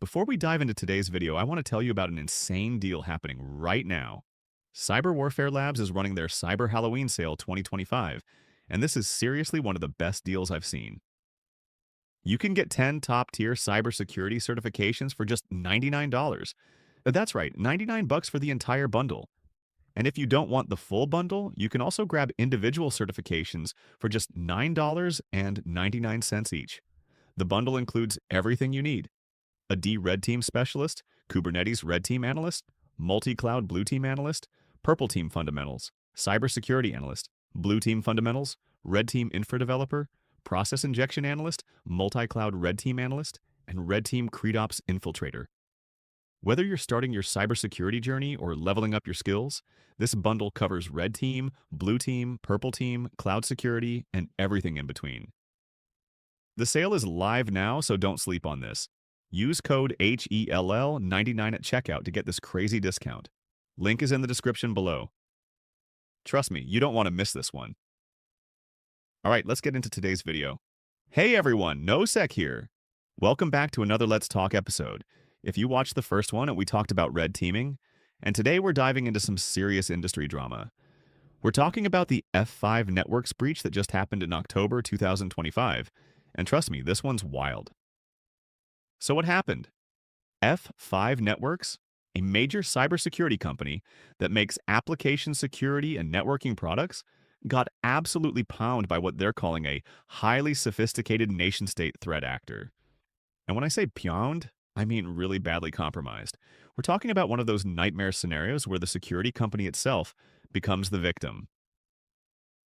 Before we dive into today's video, I want to tell you about an insane deal happening right now. CyberWarFare Labs is running their Cyber Halloween Sale 2025, and this is seriously one of the best deals I've seen. You can get 10 top-tier cybersecurity certifications for just $99. That's right, 99 bucks for the entire bundle. And if you don't want the full bundle, you can also grab individual certifications for just $9.99 each. The bundle includes everything you need: a D Red Team Specialist, Kubernetes Red Team Analyst, Multi-Cloud Blue Team Analyst, Purple Team Fundamentals, Cybersecurity Analyst, Blue Team Fundamentals, Red Team Infra Developer, Process Injection Analyst, Multi-Cloud Red Team Analyst, and Red Team CreedOps Infiltrator. Whether you're starting your cybersecurity journey or leveling up your skills, this bundle covers Red Team, Blue Team, Purple Team, Cloud Security, and everything in between. The sale is live now, so don't sleep on this. Use code HELL99 at checkout to get this crazy discount. Link is in the description below. Trust me, you don't want to miss this one. Alright, let's get into today's video. Hey everyone, NoSec here. Welcome back to another Let's Talk episode. If you watched the first one, we talked about red teaming, and today we're diving into some serious industry drama. We're talking about the F5 networks breach that just happened in October 2025, and trust me, this one's wild. So what happened? F5 Networks, a major cybersecurity company that makes application security and networking products, got absolutely pounded by what they're calling a highly sophisticated nation-state threat actor. And when I say pound, I mean really badly compromised. We're talking about one of those nightmare scenarios where the security company itself becomes the victim.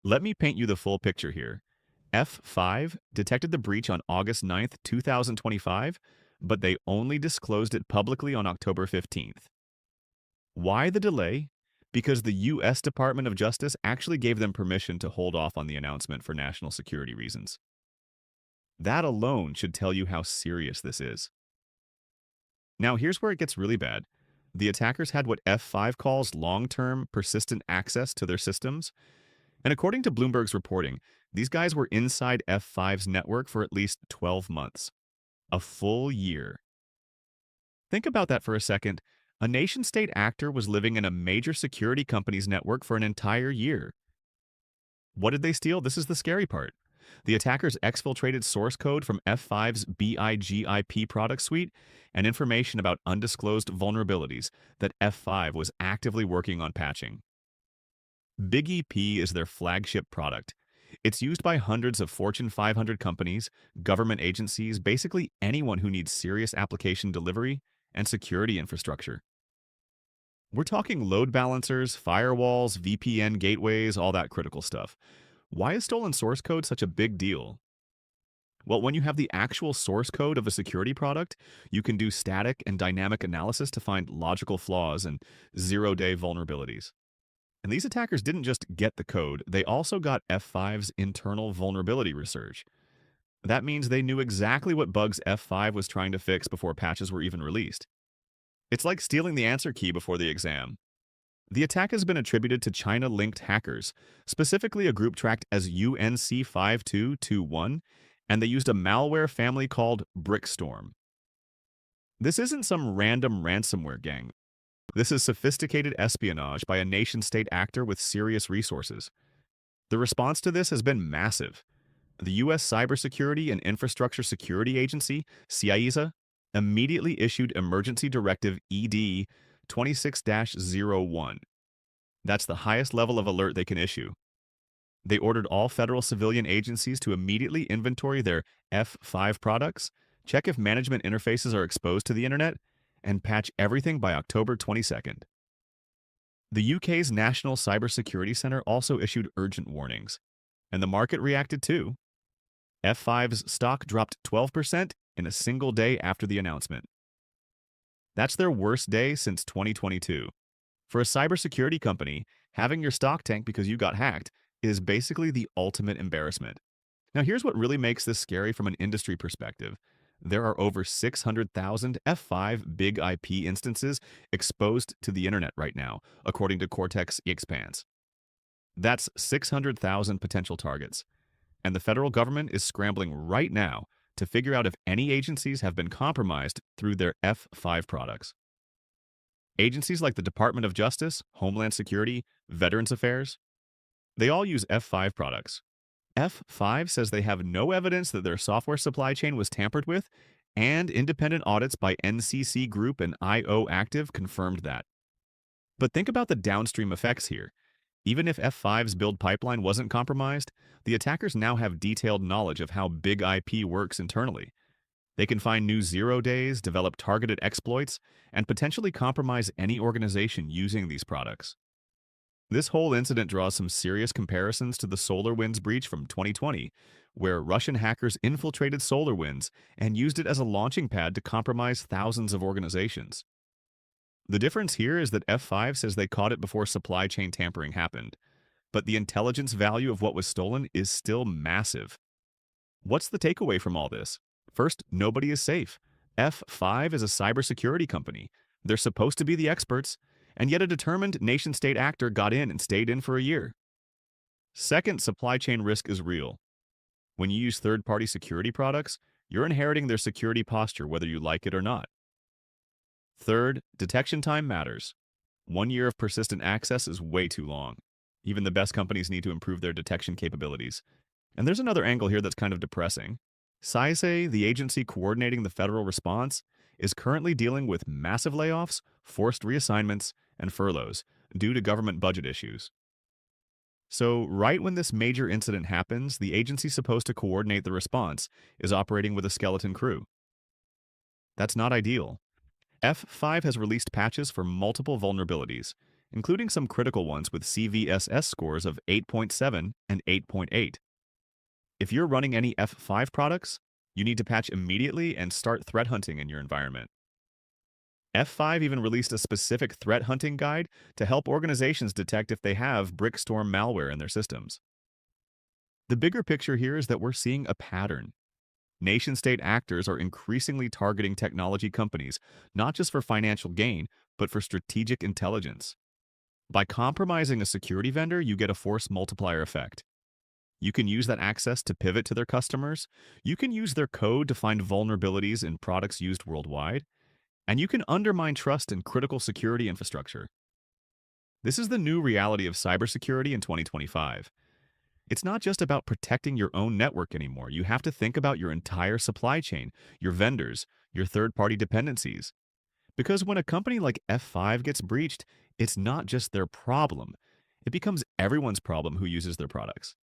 Let me paint you the full picture here. F5 detected the breach on August 9th, 2025, but they only disclosed it publicly on October 15th. Why the delay? Because the U.S. Department of Justice actually gave them permission to hold off on the announcement for national security reasons. That alone should tell you how serious this is. Now, here's where it gets really bad. The attackers had what F5 calls long-term persistent access to their systems. And according to Bloomberg's reporting, these guys were inside F5's network for at least 12 months. A full year. Think about that for a second. A nation-state actor was living in a major security company's network for an entire year. What did they steal? This is the scary part. The attackers exfiltrated source code from F5's BIG/IP product suite and information about undisclosed vulnerabilities that F5 was actively working on patching. BIG/EP is their flagship product. It's used by hundreds of Fortune 500 companies, government agencies, basically anyone who needs serious application delivery and security infrastructure. We're talking load balancers, firewalls, VPN gateways, all that critical stuff. Why is stolen source code such a big deal? Well, when you have the actual source code of a security product, you can do static and dynamic analysis to find logical flaws and zero-day vulnerabilities. And these attackers didn't just get the code, they also got F5's internal vulnerability research. That means they knew exactly what bugs F5 was trying to fix before patches were even released. It's like stealing the answer key before the exam. The attack has been attributed to China-linked hackers, specifically a group tracked as UNC5221, and they used a malware family called Brickstorm. This isn't some random ransomware gang. This is sophisticated espionage by a nation-state actor with serious resources. The response to this has been massive. The U.S. Cybersecurity and Infrastructure Security Agency, CISA, immediately issued Emergency Directive ED 26-01. That's the highest level of alert they can issue. They ordered all federal civilian agencies to immediately inventory their F5 products, check if management interfaces are exposed to the internet, and patch everything by October 22nd. The UK's National Cybersecurity Centre also issued urgent warnings, and the market reacted too. F5's stock dropped 12% in a single day after the announcement. That's their worst day since 2022. For a cybersecurity company, having your stock tank because you got hacked is basically the ultimate embarrassment. Now here's what really makes this scary from an industry perspective. There are over 600,000 F5 BIG/IP instances exposed to the internet right now, according to Cortex Expanse. That's 600,000 potential targets. And the federal government is scrambling right now to figure out if any agencies have been compromised through their F5 products. Agencies like the Department of Justice, Homeland Security, Veterans Affairs, they all use F5 products. F5 says they have no evidence that their software supply chain was tampered with, and independent audits by NCC Group and IO Active confirmed that. But think about the downstream effects here. Even if F5's build pipeline wasn't compromised, the attackers now have detailed knowledge of how big IP works internally. They can find new zero days, develop targeted exploits, and potentially compromise any organization using these products. This whole incident draws some serious comparisons to the SolarWinds breach from 2020, where Russian hackers infiltrated SolarWinds and used it as a launching pad to compromise thousands of organizations. The difference here is that F5 says they caught it before supply chain tampering happened, but the intelligence value of what was stolen is still massive. What's the takeaway from all this? First, nobody is safe. F5 is a cybersecurity company. They're supposed to be the experts, and yet a determined nation-state actor got in and stayed in for a year. Second, supply chain risk is real. When you use third-party security products, you're inheriting their security posture whether you like it or not. Third, detection time matters. 1 year of persistent access is way too long. Even the best companies need to improve their detection capabilities. And there's another angle here that's kind of depressing. CyberWarFare, the agency coordinating the federal response, is currently dealing with massive layoffs, forced reassignments, and furloughs due to government budget issues. So, right when this major incident happens, the agency supposed to coordinate the response is operating with a skeleton crew. That's not ideal. F5 has released patches for multiple vulnerabilities, including some critical ones with CVSS scores of 8.7 and 8.8. If you're running any F5 products, you need to patch immediately and start threat hunting in your environment. F5 even released a specific threat hunting guide to help organizations detect if they have Brickstorm malware in their systems. The bigger picture here is that we're seeing a pattern. Nation-state actors are increasingly targeting technology companies, not just for financial gain, but for strategic intelligence. By compromising a security vendor, you get a force multiplier effect. You can use that access to pivot to their customers, you can use their code to find vulnerabilities in products used worldwide, and you can undermine trust in critical security infrastructure. This is the new reality of cybersecurity in 2025. It's not just about protecting your own network anymore. You have to think about your entire supply chain, your vendors, your third-party dependencies. Because when a company like F5 gets breached, it's not just their problem. It becomes everyone's problem who uses their products.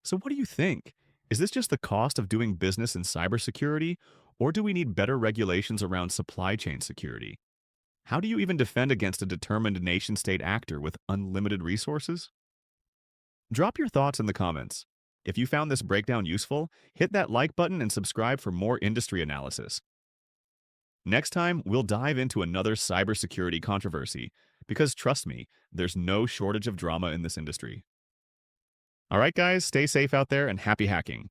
So what do you think? Is this just the cost of doing business in cybersecurity, or do we need better regulations around supply chain security? How do you even defend against a determined nation-state actor with unlimited resources? Drop your thoughts in the comments. If you found this breakdown useful, hit that like button and subscribe for more industry analysis. Next time, we'll dive into another cybersecurity controversy, because trust me, there's no shortage of drama in this industry. All right, guys, stay safe out there and happy hacking.